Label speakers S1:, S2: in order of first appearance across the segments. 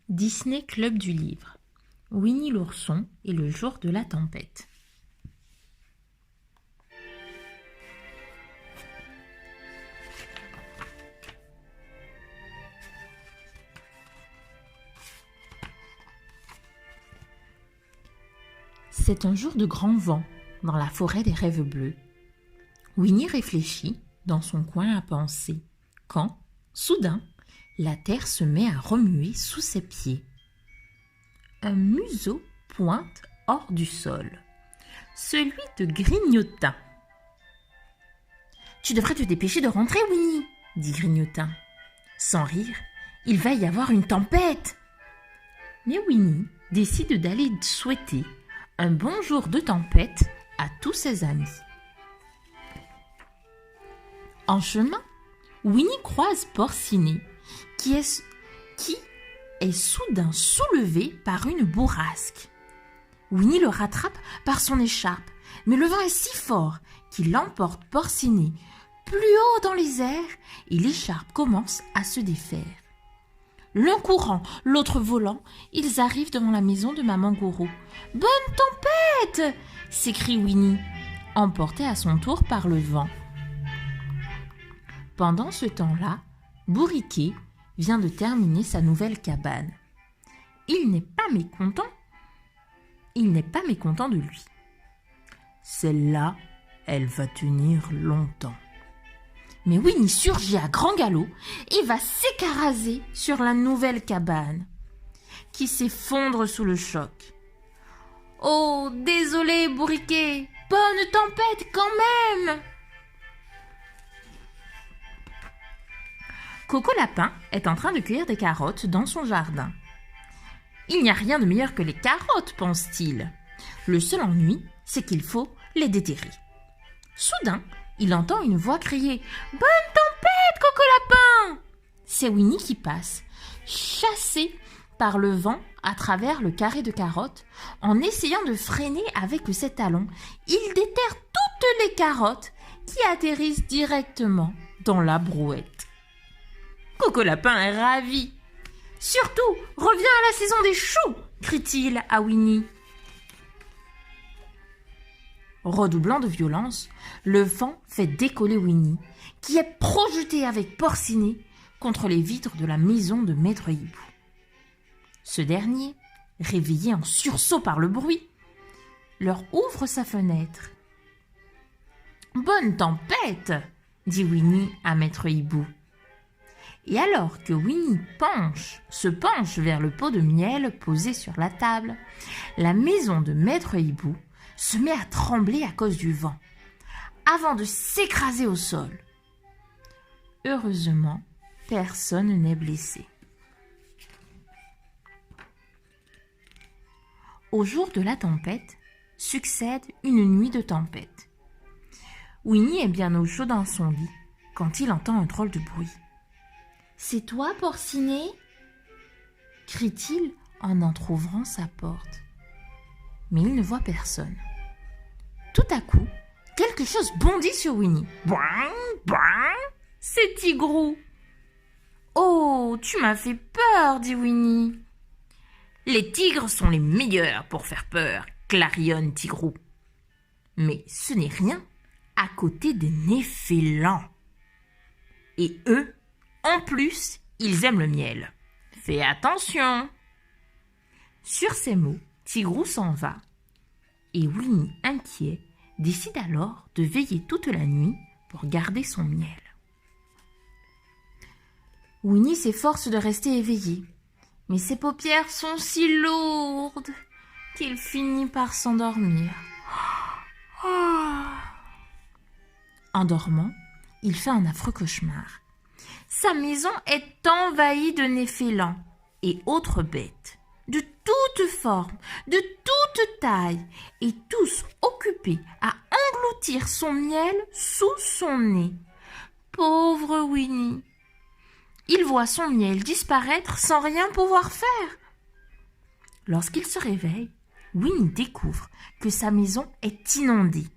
S1: Disney Club du livre. Winnie l'ourson et le jour de la tempête. C'est un jour de grand vent dans la forêt des rêves bleus. Winnie réfléchit dans son coin à penser quand, soudain, la terre se met à remuer sous ses pieds. Un museau pointe hors du sol, celui de Grignotin. « Tu devrais te dépêcher de rentrer, Winnie, » dit Grignotin. Sans rire, il va y avoir une tempête. Mais Winnie décide d'aller souhaiter un bon jour de tempête à tous ses amis. En chemin, Winnie croise Porcinet, qui est soudain soulevé par une bourrasque. Winnie le rattrape par son écharpe, mais le vent est si fort qu'il emporte Porcinet plus haut dans les airs et l'écharpe commence à se défaire. L'un courant, l'autre volant, ils arrivent devant la maison de Maman Gourou. « Bonne tempête !» s'écrie Winnie, emportée à son tour par le vent. Pendant ce temps-là, Bourriquet vient de terminer sa nouvelle cabane. Il n'est pas mécontent de lui. Celle-là, elle va tenir longtemps. Mais Winnie surgit à grand galop et va s'écraser sur la nouvelle cabane, qui s'effondre sous le choc. « Oh, désolé, Bourriquet, bonne tempête quand même !» Coco Lapin est en train de cueillir des carottes dans son jardin. Il n'y a rien de meilleur que les carottes, pense-t-il. Le seul ennui, c'est qu'il faut les déterrer. Soudain, il entend une voix crier « Bonne tempête, Coco Lapin !» C'est Winnie qui passe, chassé par le vent à travers le carré de carottes. En essayant de freiner avec ses talons, il déterre toutes les carottes qui atterrissent directement dans la brouette. Coco Lapin est ravi. « Surtout, reviens à la saison des choux !» crie-t-il à Winnie. Redoublant de violence, le vent fait décoller Winnie, qui est projetée avec Porcinet contre les vitres de la maison de Maître Hibou. Ce dernier, réveillé en sursaut par le bruit, leur ouvre sa fenêtre. « Bonne tempête !» dit Winnie à Maître Hibou. Et alors que Winnie se penche vers le pot de miel posé sur la table, la maison de Maître Hibou se met à trembler à cause du vent, avant de s'écraser au sol. Heureusement, personne n'est blessé. Au jour de la tempête, succède une nuit de tempête. Winnie est bien au chaud dans son lit quand il entend un drôle de bruit. « C'est toi, Porcinet ?» crie-t-il en entr'ouvrant sa porte. Mais il ne voit personne. Tout à coup, quelque chose bondit sur Winnie. « Boing, boing !» C'est Tigrou. « Oh, tu m'as fait peur !» dit Winnie. « Les tigres sont les meilleurs pour faire peur !» clarionne Tigrou. Mais ce n'est rien à côté des Néphélans. Et eux, en plus, ils aiment le miel. Fais attention. Sur ces mots, Tigrou s'en va. Et Winnie, inquiet, décide alors de veiller toute la nuit pour garder son miel. Winnie s'efforce de rester éveillé, mais ses paupières sont si lourdes qu'il finit par s'endormir. En dormant, il fait un affreux cauchemar. Sa maison est envahie de Néphélans et autres bêtes, de toutes formes, de toutes tailles, et tous occupés à engloutir son miel sous son nez. Pauvre Winnie! Il voit son miel disparaître sans rien pouvoir faire. Lorsqu'il se réveille, Winnie découvre que sa maison est inondée.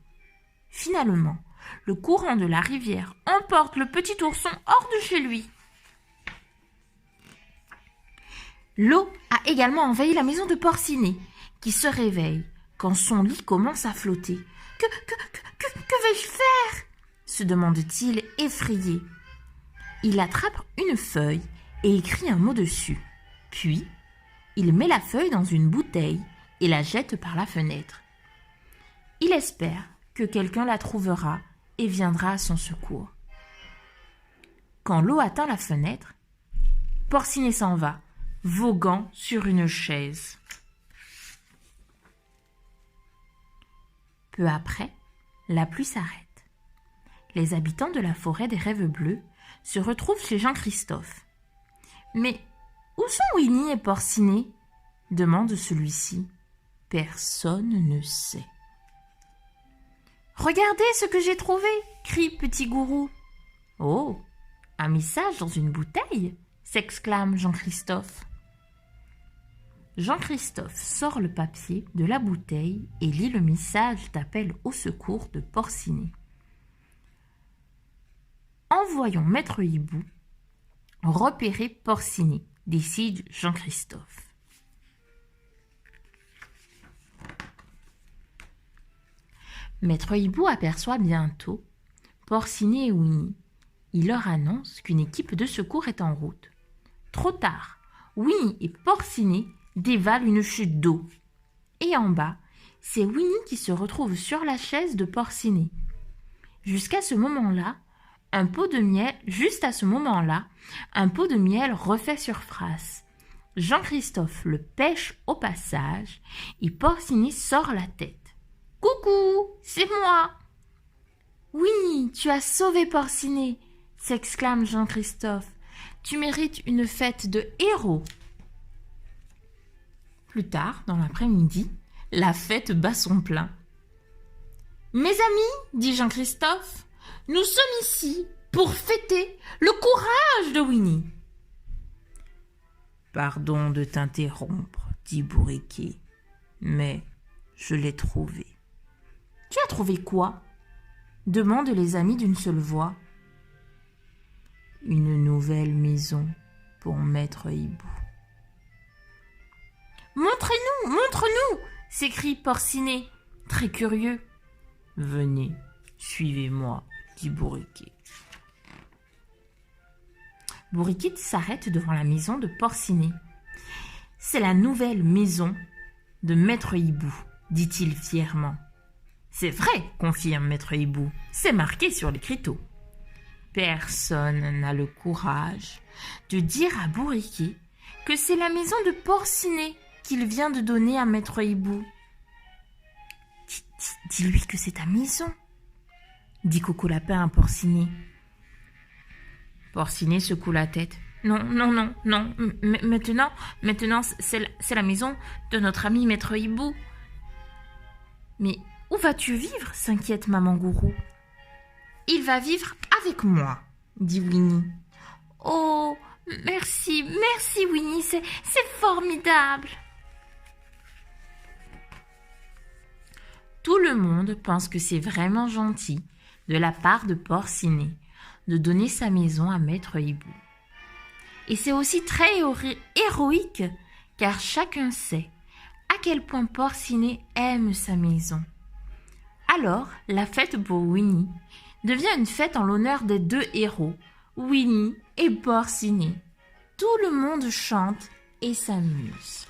S1: Finalement, le courant de la rivière emporte le petit ourson hors de chez lui. L'eau a également envahi la maison de Porcinet, qui se réveille quand son lit commence à flotter. Que vais-je faire ?» se demande-t-il effrayé. Il attrape une feuille et écrit un mot dessus. Puis, il met la feuille dans une bouteille et la jette par la fenêtre. Il espère que quelqu'un la trouvera et viendra à son secours. Quand l'eau atteint la fenêtre, Porcinet s'en va, voguant sur une chaise. Peu après, la pluie s'arrête. Les habitants de la forêt des Rêves Bleus se retrouvent chez Jean-Christophe. « Mais où sont Winnie et Porcinet ?» demande celui-ci. Personne ne sait. « Regardez ce que j'ai trouvé !» crie Petit Gourou. « Oh, un message dans une bouteille !» s'exclame Jean-Christophe. Jean-Christophe sort le papier de la bouteille et lit le message d'appel au secours de Porcinet. « Envoyons Maître Hibou repérer Porcinet », décide Jean-Christophe. Maître Hibou aperçoit bientôt Porcinet et Winnie. Il leur annonce qu'une équipe de secours est en route. Trop tard, Winnie et Porcinet dévalent une chute d'eau. Et en bas, c'est Winnie qui se retrouve sur la chaise de Porcinet. Jusqu'à ce moment-là, un pot de miel refait surface. Jean-Christophe le pêche au passage et Porcinet sort la tête. « Coucou, c'est moi !»« Oui, tu as sauvé Porcinet !» s'exclame Jean-Christophe. « Tu mérites une fête de héros !» Plus tard, dans l'après-midi, la fête bat son plein. « Mes amis, dit Jean-Christophe, nous sommes ici pour fêter le courage de Winnie. »« Pardon de t'interrompre, dit Bourriquet, mais je l'ai trouvé. »« Tu as trouvé quoi ?» demandent les amis d'une seule voix. « Une nouvelle maison pour Maître Hibou. »« Montre-nous !» s'écrie Porcinet, très curieux. « Venez, suivez-moi, dit Bourriquet. » Bourriquet s'arrête devant la maison de Porcinet. « C'est la nouvelle maison de Maître Hibou, dit-il fièrement. »« C'est vrai, confirme Maître Hibou, c'est marqué sur l'écriteau. » Personne n'a le courage de dire à Bourriquet que c'est la maison de Porcinet qu'il vient de donner à Maître Hibou. « Dis-lui que c'est ta maison, » dit Coco Lapin à Porcinet. Porcinet secoue la tête. « Non, maintenant c'est la maison de notre ami Maître Hibou. »« Mais où vas-tu vivre ?» s'inquiète Maman Gourou. « Il va vivre avec moi, » dit Winnie. « Oh, merci Winnie, c'est formidable !» Tout le monde pense que c'est vraiment gentil de la part de Porcinet de donner sa maison à Maître Hibou. Et c'est aussi très héroïque car chacun sait à quel point Porcinet aime sa maison. Alors, la fête pour Winnie devient une fête en l'honneur des deux héros, Winnie et Porcinet. Tout le monde chante et s'amuse.